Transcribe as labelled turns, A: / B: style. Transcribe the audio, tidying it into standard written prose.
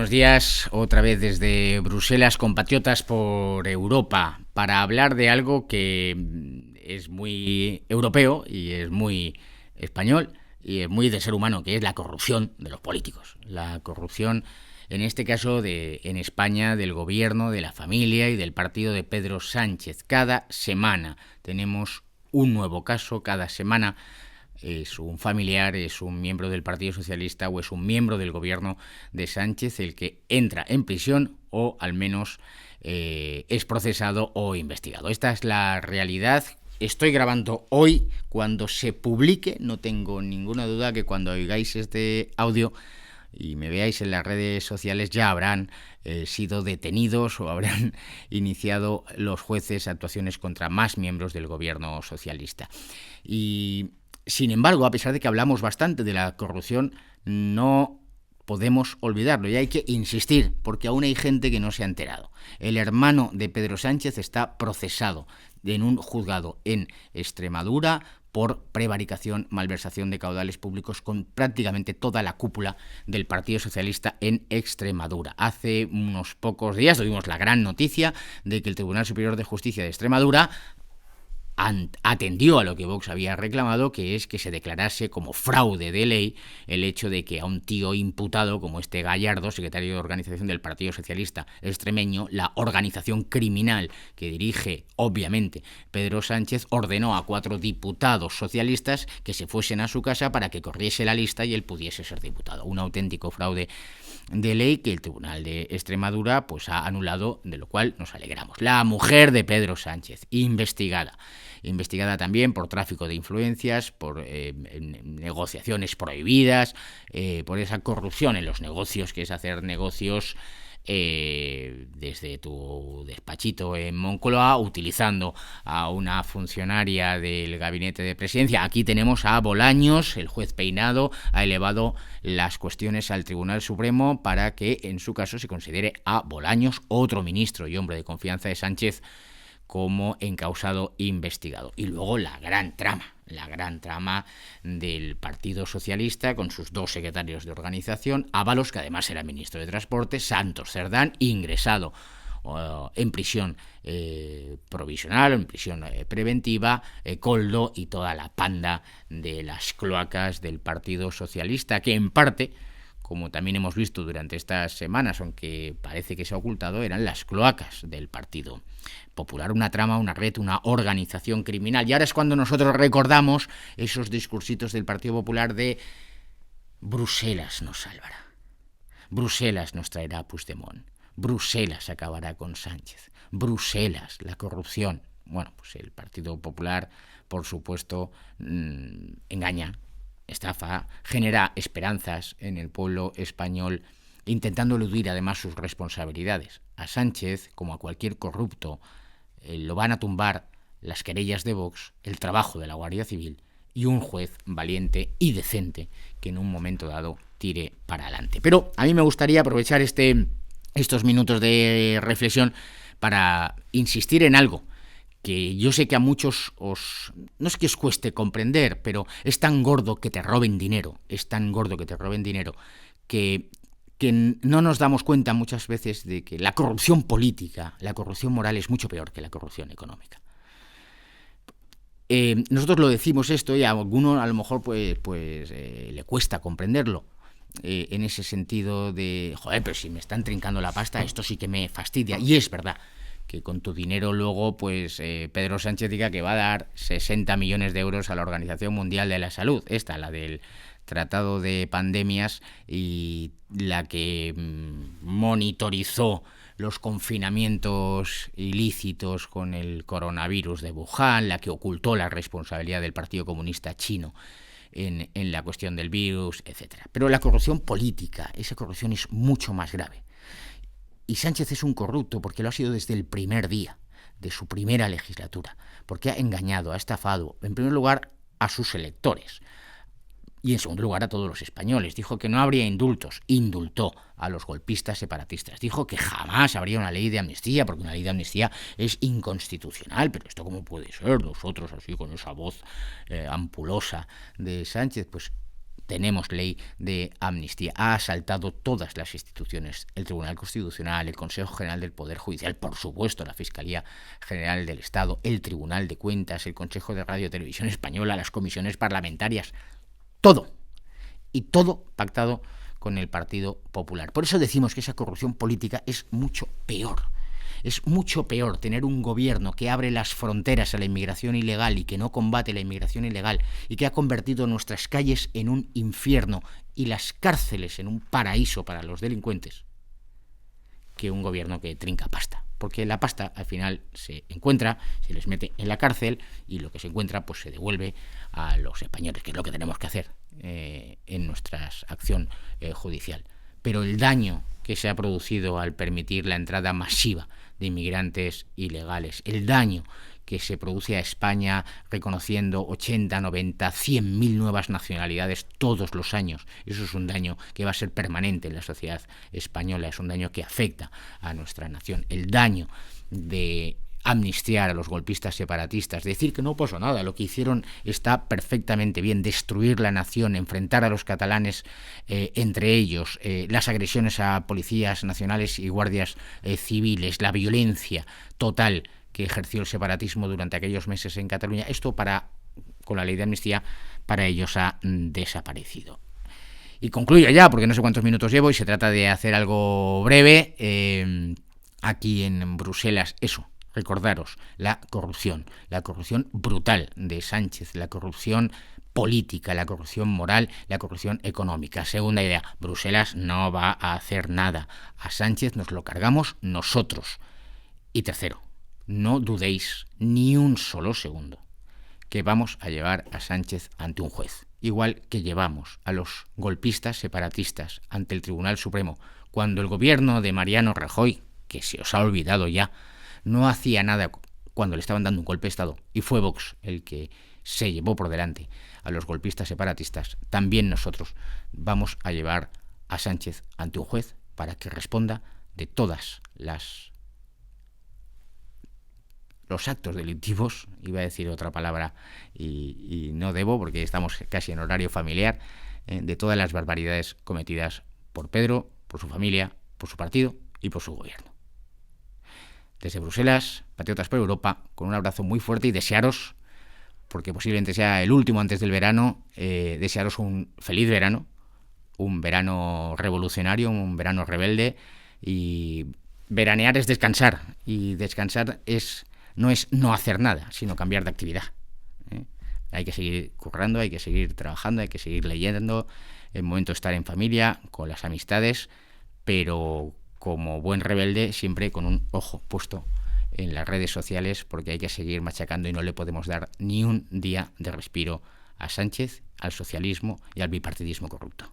A: buenos días, otra vez desde Bruselas, compatriotas por Europa, para hablar de algo que es muy europeo y es muy español y es muy de ser humano, que es la corrupción de los políticos. La corrupción, en este caso, en España, del gobierno, de la familia y del partido de Pedro Sánchez. Cada semana tenemos un nuevo caso, cada semana es un familiar, es un miembro del Partido Socialista o es un miembro del gobierno de Sánchez el que entra en prisión o al menos es procesado o investigado. Esta es la realidad. Estoy grabando hoy. Cuando se publique, no tengo ninguna duda que cuando oigáis este audio y me veáis en las redes sociales ya habrán sido detenidos o habrán iniciado los jueces actuaciones contra más miembros del gobierno socialista. Y sin embargo, a pesar de que hablamos bastante de la corrupción, no podemos olvidarlo y hay que insistir, porque aún hay gente que no se ha enterado. El hermano de Pedro Sánchez está procesado en un juzgado en Extremadura por prevaricación, malversación de caudales públicos con prácticamente toda la cúpula del Partido Socialista en Extremadura. Hace unos pocos días tuvimos la gran noticia de que el Tribunal Superior de Justicia de Extremadura atendió a lo que Vox había reclamado, que es que se declarase como fraude de ley el hecho de que a un tío imputado como este Gallardo, secretario de organización del Partido Socialista extremeño, la organización criminal que dirige, obviamente, Pedro Sánchez, ordenó a 4 diputados socialistas que se fuesen a su casa para que corriese la lista y él pudiese ser diputado. Un auténtico fraude de ley que el Tribunal de Extremadura pues ha anulado, de lo cual nos alegramos. La mujer de Pedro Sánchez, investigada también por tráfico de influencias, por negociaciones prohibidas, por esa corrupción en los negocios, que es hacer negocios desde tu despachito en Moncloa, utilizando a una funcionaria del gabinete de presidencia. Aquí tenemos a Bolaños. El juez Peinado ha elevado las cuestiones al Tribunal Supremo para que en su caso se considere a Bolaños, otro ministro y hombre de confianza de Sánchez, como encausado investigado. Y luego la gran trama del Partido Socialista con sus 2 secretarios de organización, Ábalos, que además era ministro de Transporte, Santos Cerdán, ingresado en prisión provisional, en prisión preventiva, Koldo y toda la panda de las cloacas del Partido Socialista, que en parte, como también hemos visto durante estas semanas, aunque parece que se ha ocultado, eran las cloacas del Partido Popular, una trama, una red, una organización criminal. Y ahora es cuando nosotros recordamos esos discursitos del Partido Popular de Bruselas nos salvará, Bruselas nos traerá a Puigdemont, Bruselas acabará con Sánchez, Bruselas, la corrupción. Bueno, pues el Partido Popular, por supuesto, engaña, estafa, genera esperanzas en el pueblo español, intentando eludir además sus responsabilidades. A Sánchez, como a cualquier corrupto, lo van a tumbar las querellas de Vox, el trabajo de la Guardia Civil y un juez valiente y decente que en un momento dado tire para adelante. Pero a mí me gustaría aprovechar estos minutos de reflexión para insistir en algo que yo sé que a muchos no es que os cueste comprender, pero es tan gordo que te roben dinero, que no nos damos cuenta muchas veces de que la corrupción política, la corrupción moral es mucho peor que la corrupción económica. Nosotros lo decimos esto y a alguno a lo mejor le cuesta comprenderlo. En ese sentido de, joder, pero si me están trincando la pasta, esto sí que me fastidia. Y es verdad que con tu dinero luego Pedro Sánchez diga que va a dar 60 millones de euros a la Organización Mundial de la Salud, la del Tratado de Pandemias y la que monitorizó los confinamientos ilícitos con el coronavirus de Wuhan, la que ocultó la responsabilidad del Partido Comunista Chino en la cuestión del virus, etc. Pero la corrupción política, esa corrupción es mucho más grave. Y Sánchez es un corrupto porque lo ha sido desde el primer día de su primera legislatura, porque ha engañado, ha estafado, en primer lugar, a sus electores y en segundo lugar a todos los españoles. Dijo que no habría indultos, indultó a los golpistas separatistas. Dijo que jamás habría una ley de amnistía, porque una ley de amnistía es inconstitucional. Pero esto cómo puede ser, nosotros así con esa voz ampulosa de Sánchez, pues tenemos ley de amnistía. Ha asaltado todas las instituciones, el Tribunal Constitucional, el Consejo General del Poder Judicial, por supuesto la Fiscalía General del Estado, el Tribunal de Cuentas, el Consejo de Radio y Televisión Española, las comisiones parlamentarias, todo. Y todo pactado con el Partido Popular. Por eso decimos que esa corrupción política es mucho peor. Es mucho peor tener un gobierno que abre las fronteras a la inmigración ilegal y que no combate la inmigración ilegal y que ha convertido nuestras calles en un infierno y las cárceles en un paraíso para los delincuentes, que un gobierno que trinca pasta. Porque la pasta al final se encuentra, se les mete en la cárcel y lo que se encuentra pues se devuelve a los españoles, que es lo que tenemos que hacer en nuestra acción judicial. Pero el daño que se ha producido al permitir la entrada masiva de inmigrantes ilegales, el daño que se produce a España reconociendo 80, 90, 100.000 nuevas nacionalidades todos los años. Eso es un daño que va a ser permanente en la sociedad española, es un daño que afecta a nuestra nación. El daño de amnistiar a los golpistas separatistas, decir que no pasó nada, lo que hicieron está perfectamente bien, destruir la nación, enfrentar a los catalanes entre ellos, las agresiones a policías nacionales y guardias civiles, la violencia total que ejerció el separatismo durante aquellos meses en Cataluña, esto con la ley de amnistía para ellos ha desaparecido. Y concluyo ya, porque no sé cuántos minutos llevo y se trata de hacer algo breve. Aquí en Bruselas, recordaros, la corrupción brutal de Sánchez, la corrupción política, la corrupción moral, la corrupción económica. Segunda idea, Bruselas no va a hacer nada. A Sánchez nos lo cargamos nosotros. Y tercero, no dudéis ni un solo segundo que vamos a llevar a Sánchez ante un juez, igual que llevamos a los golpistas separatistas ante el Tribunal Supremo, cuando el gobierno de Mariano Rajoy, que se os ha olvidado ya, no hacía nada cuando le estaban dando un golpe de Estado, y fue Vox el que se llevó por delante a los golpistas separatistas. También nosotros vamos a llevar a Sánchez ante un juez para que responda de todas los actos delictivos, iba a decir otra palabra y no debo porque estamos casi en horario familiar, de todas las barbaridades cometidas por Pedro, por su familia, por su partido y por su gobierno. Desde Bruselas, Patriotas por Europa, con un abrazo muy fuerte y desearos, porque posiblemente sea el último antes del verano, desearos un feliz verano, un verano revolucionario, un verano rebelde, y veranear es descansar, y descansar no es no hacer nada, sino cambiar de actividad. Hay que seguir currando, hay que seguir trabajando, hay que seguir leyendo, el momento de estar en familia, con las amistades, pero como buen rebelde siempre con un ojo puesto en las redes sociales, porque hay que seguir machacando y no le podemos dar ni un día de respiro a Sánchez, al socialismo y al bipartidismo corrupto.